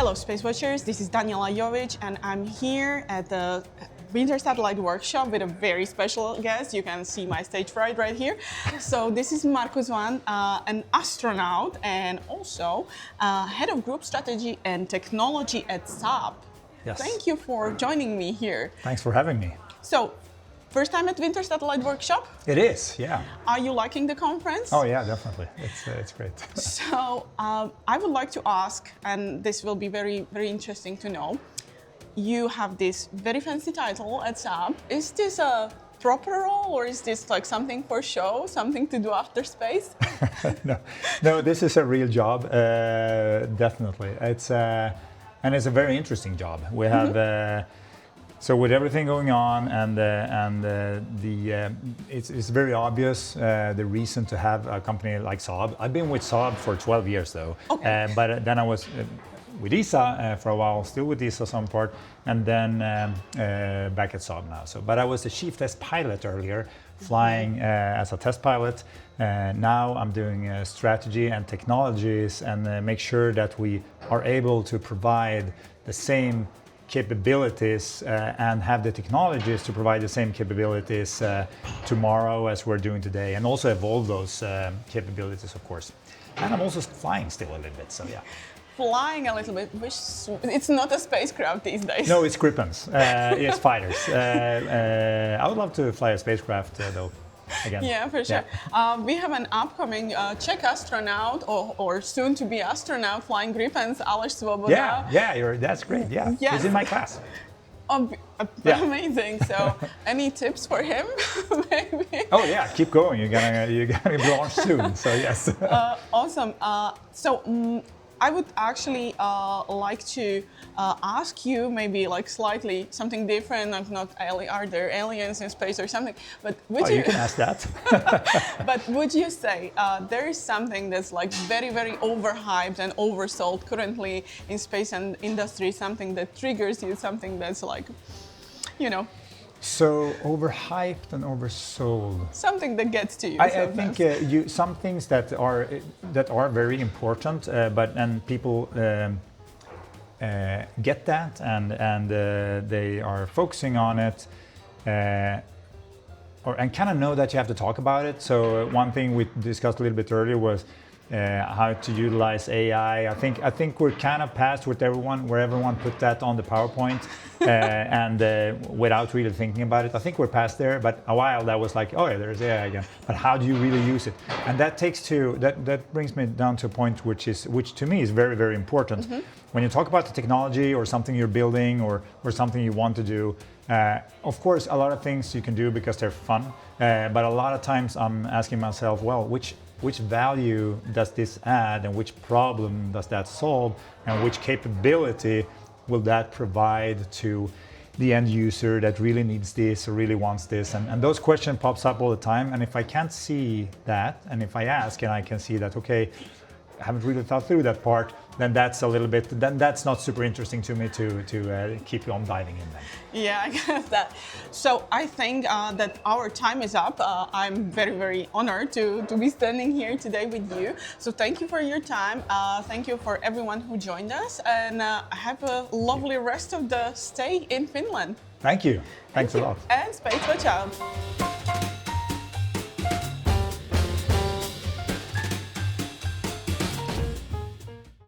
Hello Space Watchers, this is Daniela Jovic and I'm here at the Winter Satellite Workshop with a very special guest. You can see my stage right here. So this is Markus Wandt, an astronaut and also head of group strategy and technology at Saab. Yes. Thank you for joining me here. Thanks for having me. So, first time at Winter Satellite Workshop? It is, yeah. Are you liking the conference? Oh yeah, definitely. It's great. So I would like to ask, and this will be very interesting to know. You have this very fancy title at Saab. Is this a proper role, or is this like something for show, something to do after space? No, this is a real job, definitely. It's a very interesting job. We have. So with everything going on it's very obvious the reason to have a company like Saab. I've been with Saab for 12 years though, okay. But then I was with ESA for a while, still with ESA some part, and then back at Saab now. So, but I was the chief test pilot earlier, flying as a test pilot. Now I'm doing strategy and technologies and make sure that we are able to provide the same capabilities and have the technologies to provide the same capabilities tomorrow as we're doing today, and also evolve those capabilities, of course. And I'm also flying still a little bit, so yeah. Flying a little bit, which it's not a spacecraft these days. No, it's Gripens. It's fighters. I would love to fly a spacecraft though. Again. Yeah, for sure. Yeah. We have an upcoming Czech astronaut or soon to be astronaut flying Gripens, Aleš Svoboda. Yeah, that's great. Yeah, yes. He's in my class. Amazing. So, any tips for him? Maybe. Oh yeah, keep going. You're gonna launch soon. So yes. Awesome. I would actually like to ask you maybe like slightly something different. I'm not are there aliens in space or something? But would you can ask that. But would you say there is something that's like very overhyped and oversold currently in space and industry? Something that triggers you? Something that's like, you know. So overhyped and oversold. Something that gets to you. I think some things that are very important, and people get that and they are focusing on it, and kind of know that you have to talk about it. So one thing we discussed a little bit earlier was how to utilize AI. I think we're kind of past where everyone put that on the PowerPoint and without really thinking about it. I think we're past there, but a while that was like, oh yeah, there's AI again. But how do you really use it? And that brings me down to a point which to me is very important. Mm-hmm. When you talk about the technology or something you're building or something you want to do, of course a lot of things you can do because they're fun. But a lot of times I'm asking myself, well, which value does this add and which problem does that solve and which capability will that provide to the end user that really needs this or really wants this? And those questions pops up all the time. And if I can't see that, and if I ask and I can see that, okay, I haven't really thought through that part, then that's not super interesting to me to keep on diving in then. Yeah, I get that. So I think that our time is up. I'm very honored to be standing here today with you. So thank you for your time. Thank you for everyone who joined us, and have a lovely rest of the stay in Finland. Thank you. Thanks a lot. And Space Watch out.